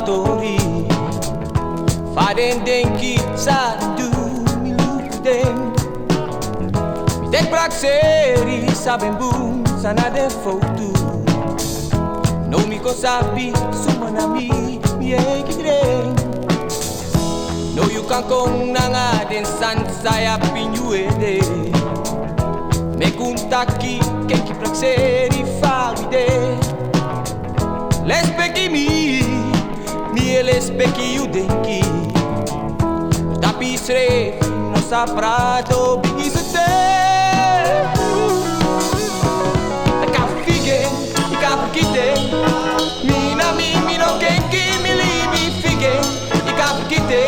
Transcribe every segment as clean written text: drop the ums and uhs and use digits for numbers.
story. Faren denki sa du mi lukden. Mi tek prakseri saben boom sana de foto. No mi ko sabi sumanami mi ekidren. No you kan kong nanga den san saya pinyuede. Me kuntaki kenki prakseri fagide. Lespeki mi lespeki you denki. Tapi sre no saprato bigisete. Ka fige, ka kite. Mina mi no kenki mi libi fige. Ka kite.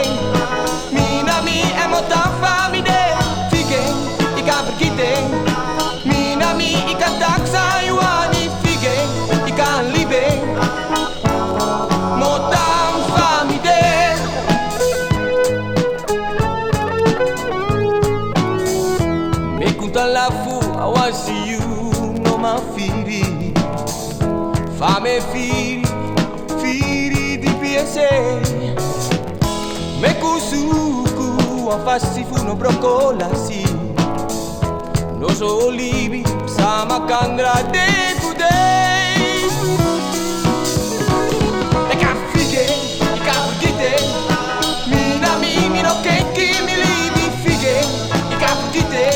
Mina mi emota famide fige. Ka kite. Mina mi ikataksa yuani fige. Ka libe. I want to see you, no my firi. Fame firi di PSA. Me kusuku, afasifu no brocolasi. No solibi, sama candra de today. The cafige, the cafite. Mina mi no kenki mi libi fige. The cafite.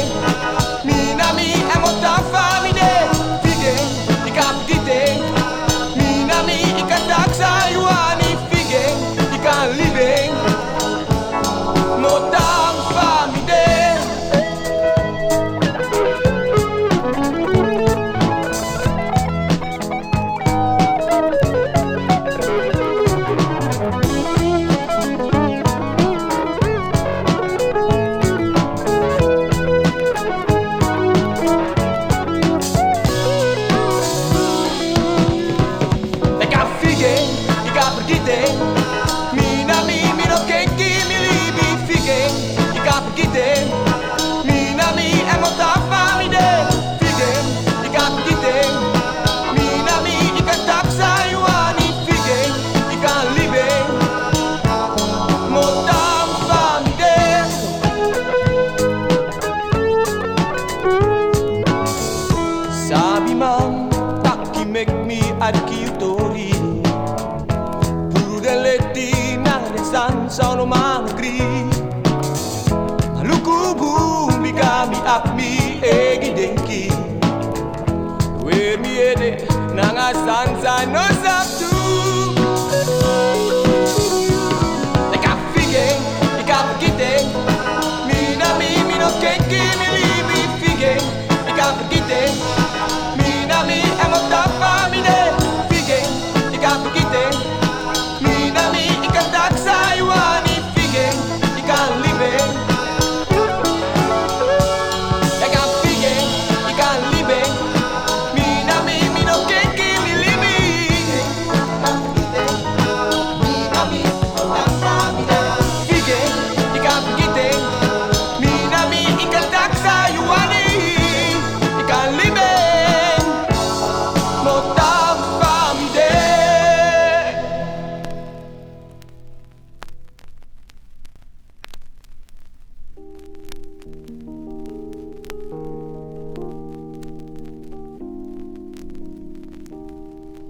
Sono mangri Maluku bumi kami akmi egi denki We mi ede nanga sansa no sabtu Eka fige, eka figite Mina mi no kenki mi libi fige Eka figite Mina mi emota famine fige Eka figite Mina mi ikataksa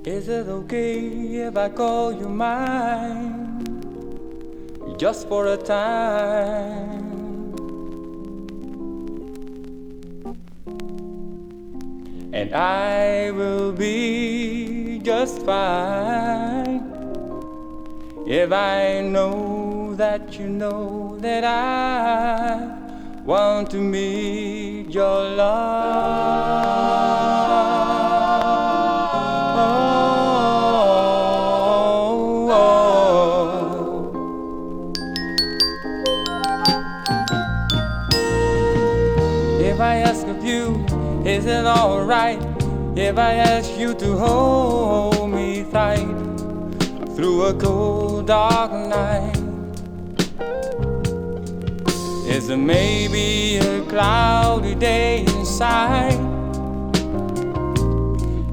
Is it okay if I call you mine, just for a time? And I will be just fine if I know that you know that I want to meet your love. If I ask of you, is it alright if I ask you to hold me tight through a cold dark night? Is it maybe a cloudy day inside?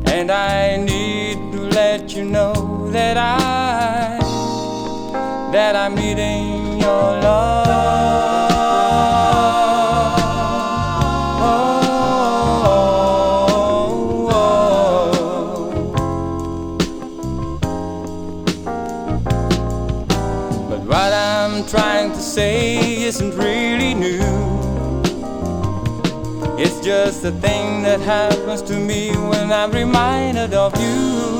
And I need to let you know that I that I'm needing your love. But what I'm trying to say isn't really new. It's just a thing that happens to me when I'm reminded of you.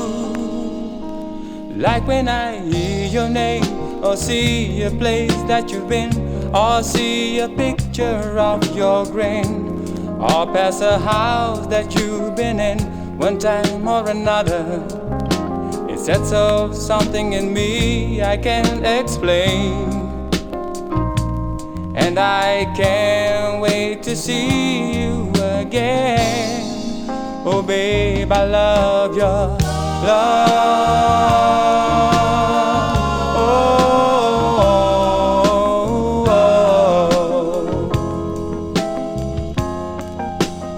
Like when I hear your name, or see a place that you've been, or see a picture of your grin, or pass a house that you've been in one time or another. It sets off something in me I can't explain, and I can't wait to see you again. Oh babe, I love your love.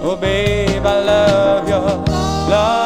Oh babe, I love your love.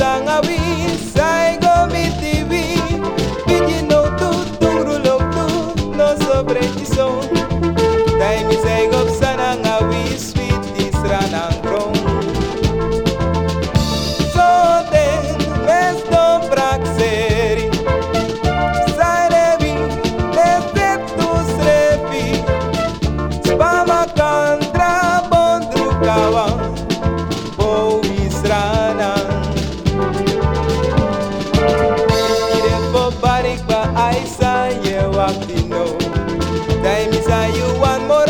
sangawi sai go mitivi pidi no tu turu lo tu no sobre ti son dai mi sai go sangawi sweet disranang krong so den mes do praxeri sai revi desde tu srevi spama kandra bondru kawa Time is a you one more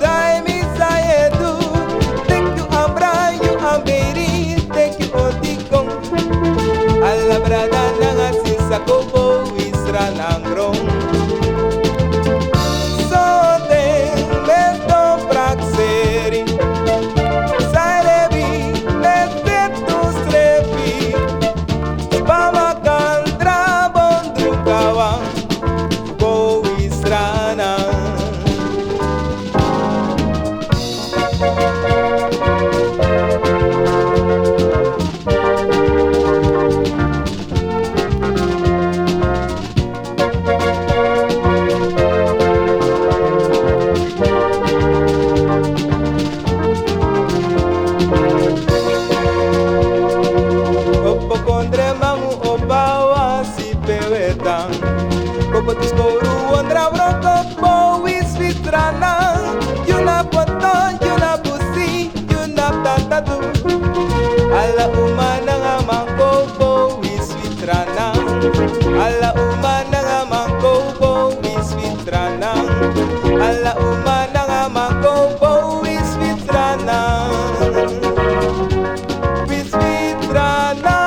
time is a do. Take you abra you amberi, take you otikong. Alla brada nanga sinsa kobo isra nangrong. So then let's do praxeri. Sarebi let's get to strepi. Spama kandra bondru kawang. Popotis koru ondra broko powis vitrana. Yuna poton, yuna pusi, yuna tatatu. Alla umana nga mangko powis vitrana. Alla umana nga mangko powis vitrana. Alla umana nga mangko powis vitrana. Wis vitrana.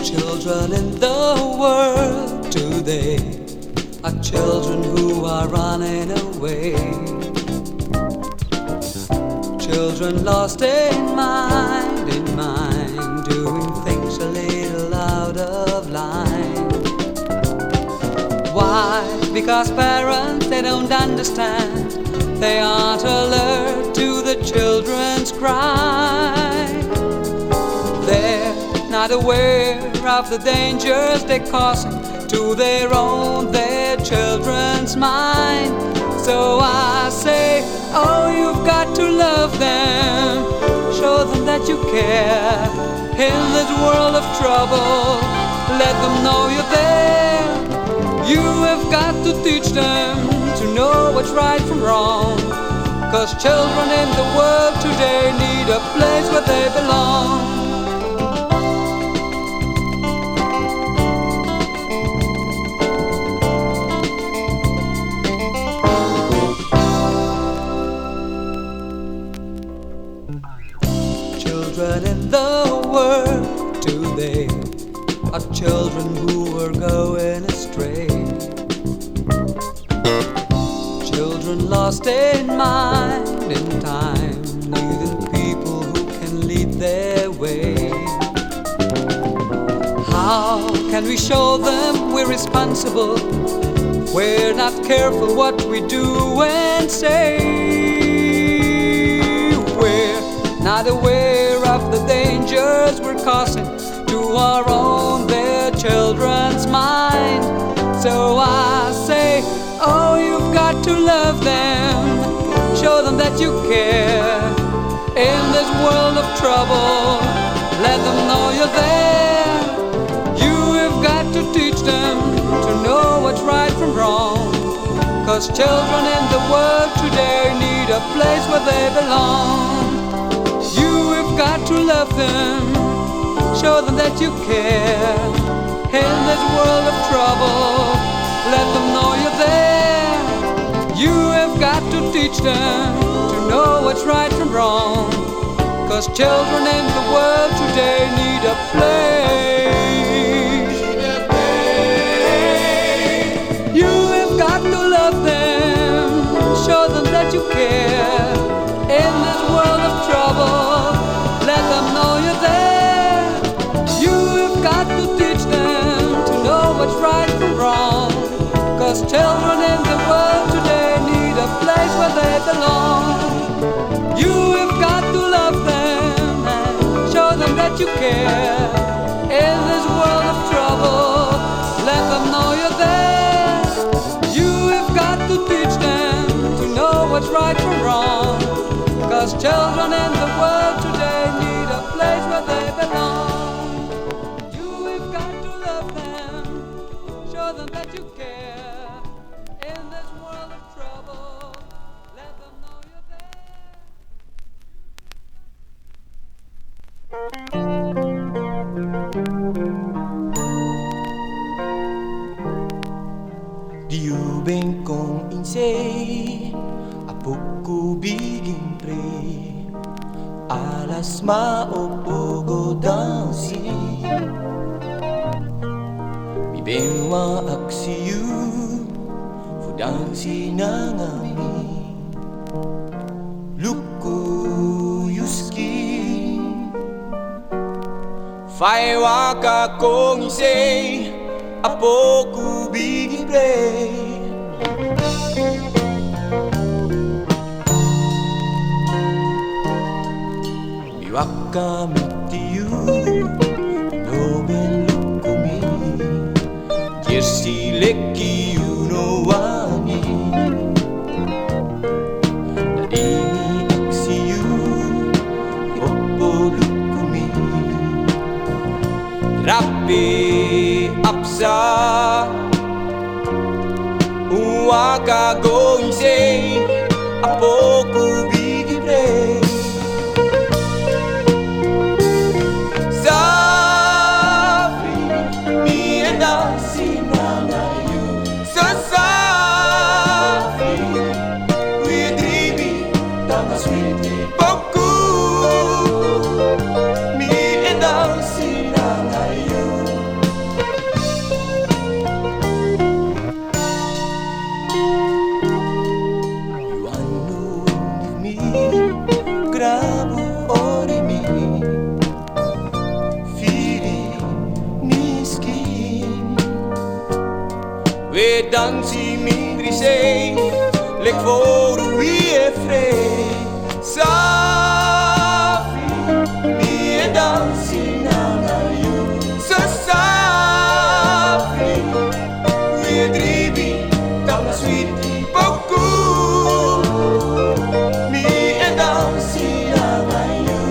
Children in the world today are children who are running away. Children lost in mind, doing things a little out of line. Why? Because parents, they don't understand. They aren't alert to the children's cry. They're not aware of the dangers they're causing to their children's mind. So I say, oh, you've got to love them. Show them that you care. In this world of trouble, let them know you're there. You have got to teach them to know what's right from wrong. 'Cause children in the world today need a place where they belong. Children in the world today are children who are going astray. Children lost in mind, in time, needing people who can lead their way. How can we show them we're responsible? We're not careful what we do and say. We're not aware of the dangers we're causing to our their children's mind. So I say, oh, you've got to love them. Show them that you care. In this world of trouble, let them know you're there. You have got to teach them to know what's right from wrong. 'Cause children in the world today need a place where they belong. Got to love them, show them that you care. In this world of trouble, let them know you're there. You have got to teach them to know what's right from wrong. 'Cause children in the world today need a place. you care. In this world of trouble, let them know you're there. You've got to teach them to know what's right from wrong. 'Cause children in the world today need a place where they belong. You've got to love them and show them that you care. In this world of trouble, let them know you're there. You've got to teach them to know what's right from wrong. 'Cause children in the world today need a place where they belong. You've got to love them, show them that you care. In this world of trouble, let them know you're there. Diu ben kong insay apuku biging pre alas maopogo dansi mi benwa aksiyu fudansi nangami luku yuski fai waka kong insay apoku biging pre Waka mitiyu no ben lukumi Jersi leki no wani Nadimi aksiyu Oppo lukumi Rapi apsa Waka going say Apoku bigi play Dansi mindri sei, lek voor wie je vrij. Safi, mi e dansi na you. Sa safi, wie e dribi, tam sweeti poku. Mi e dansi na you.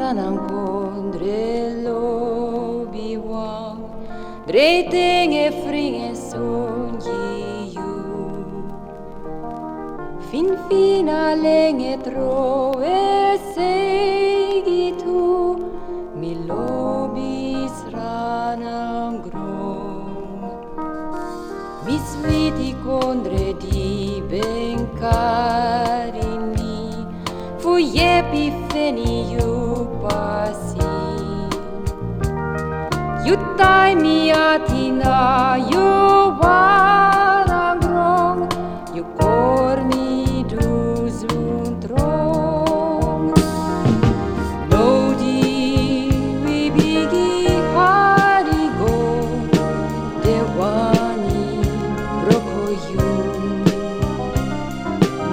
ranangkondrelobiwang Dreteng e fringe songiu Fin finalenge troe segitu Milobis ranangrong Misviti kondre di benkarini Fuyepi feni yupasi Yutai miatina yuwarangrong Yukormi duzuntrong Lodi wibigi harigo Dewani brokoyun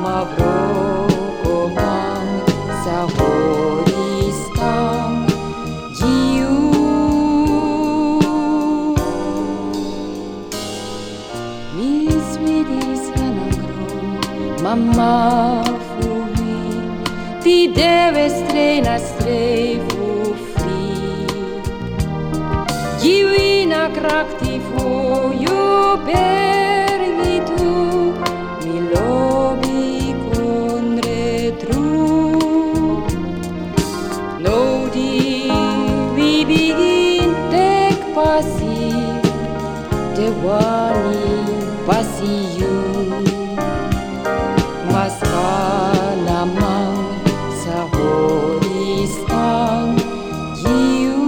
Mavrokomang sahoristam jiu Misvidis hanangro Mamma fui Ti deve strena streifu fri Giuina krakti fuju bergitu Milobi kondre tru Nodi vibigin tek pasi Dewani pasiyu Maskanamang sahoristang jiu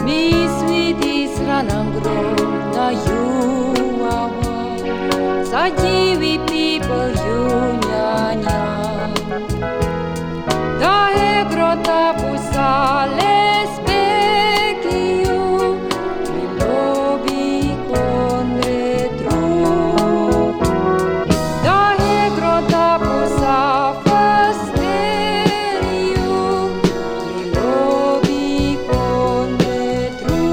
Misvitis ranangro na yuawa Sajiwi people yunyanya Dahe grota pusales bekiu Milobi kondre tru Dahe grota pusa fasteriu Milobi kondre tru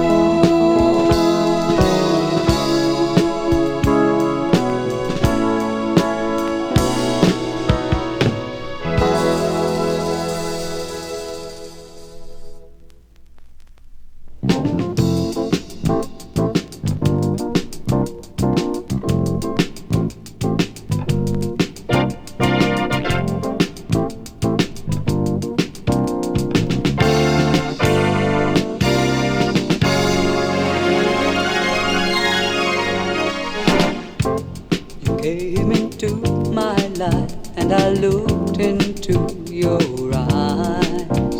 You came into my life and I looked into your eyes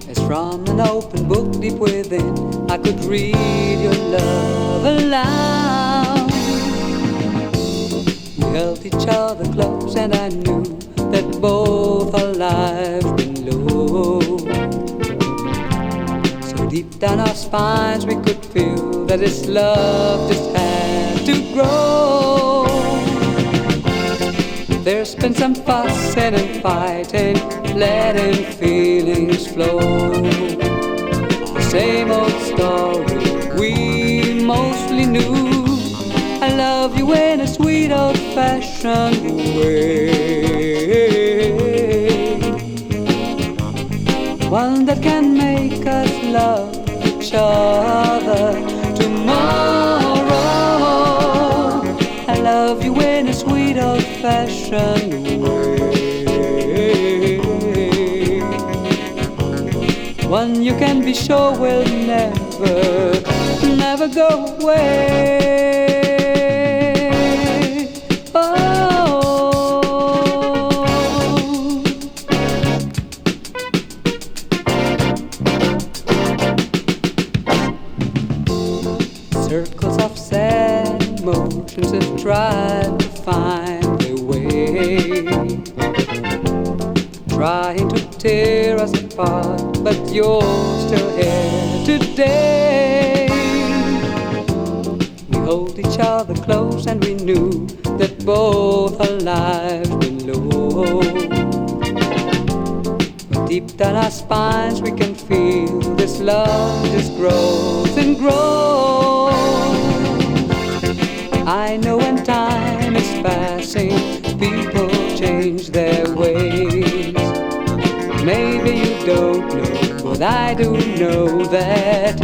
As from an open book deep within I could read your love aloud We held each other close and I knew that both our lives below So deep down our spines we could feel that this love just had to grow There's been some fussing and fighting, letting feelings flow The same old story we mostly knew I love you in a sweet old-fashioned way One that can make us love each other tomorrow I love you in a sweet old-fashioned way One you can be sure will never go away Circles of sad emotions have tried to find their way Trying to tear us apart But you're still here today We hold each other close and we knew That both our lives below But deep down our spines we can feel This love just grows and grows I know when time is passing, people change. their ways. Maybe you don't know, but I do know that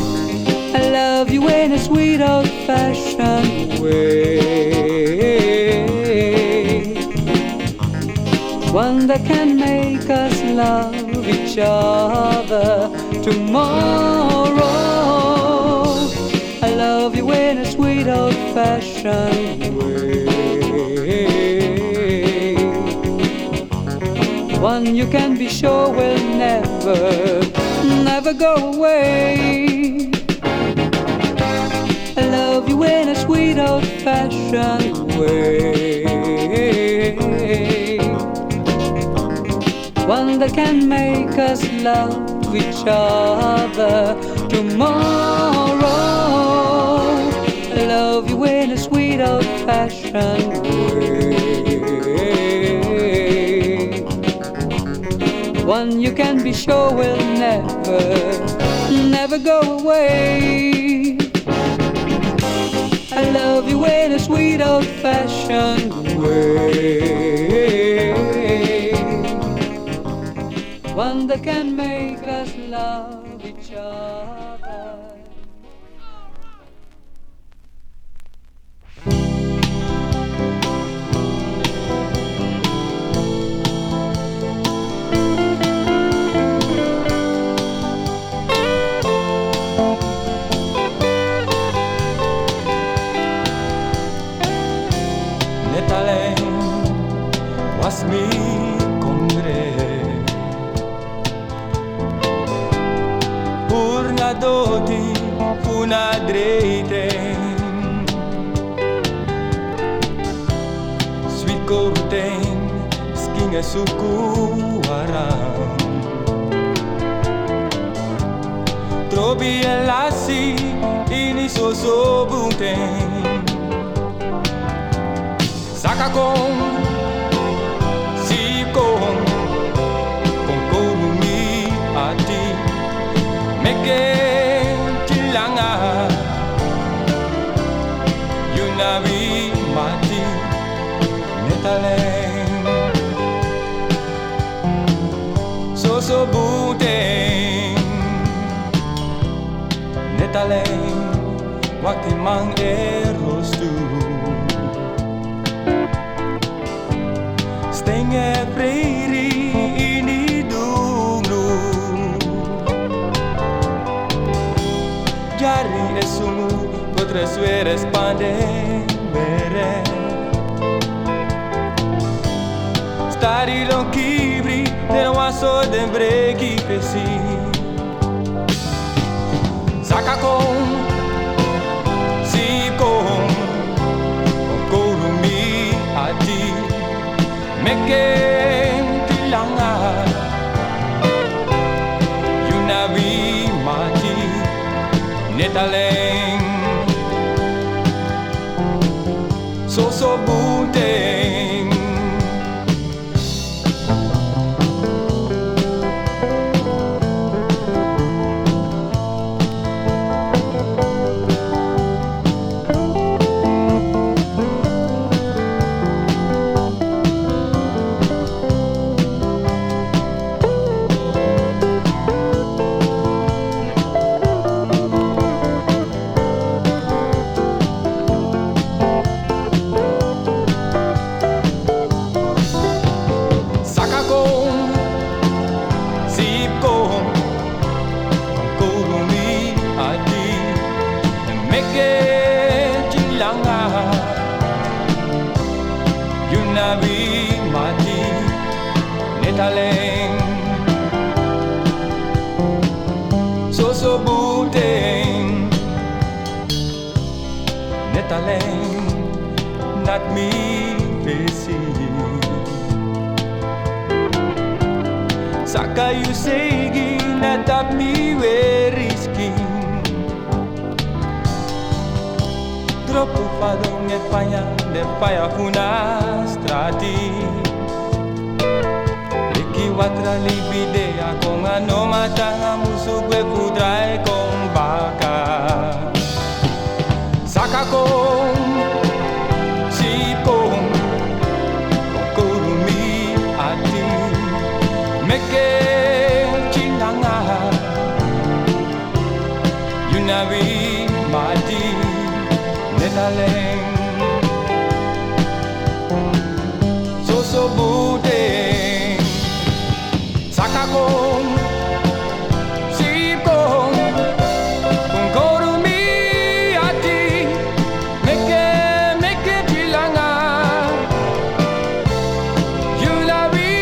I love you in a sweet old-fashioned way, one that can make us love each other tomorrow. I love you in a sweet old-fashioned way, one you can be sure will never go away. I love you in a sweet old-fashioned way, one that can make us love each other tomorrow. I love you in a sweet old-fashioned way, one you can be sure will never go away. I love you in a sweet old-fashioned way, one that can make us love each other. Was mi condre Purna doti Puna dreite Sweet golden Skinga suku aram Trobi elasi Ini so bunten Saka con Tilanga Yunabi mati Netaleng So buteng Netaleng Wakti mang eros tu Stenge preri ini dulu Jari e sumu potre suere spandere Stari lo kibri del waso de breki pesi Saka con si con Korumi ati Meke tilanga Yunabi mati Netaleng So buteng Yunabi mati Netaleng So buteng Netaleng Not me busy Saka you say Natap me risky Troppo fadong e paia ne paia funa strati Eki watra libidea con ano matanga musugwe pudrai con baka Saka con si con Korumi meke chilanga Yunavi mati netaleng So bude sakakong sipkong kung korumi ati meke chilanga Yunavi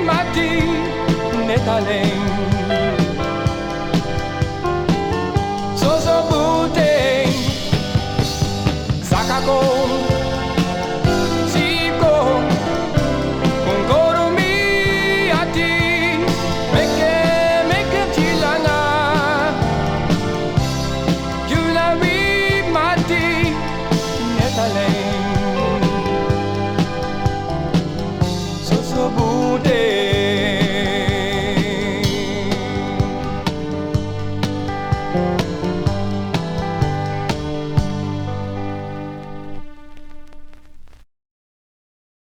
mati netaleng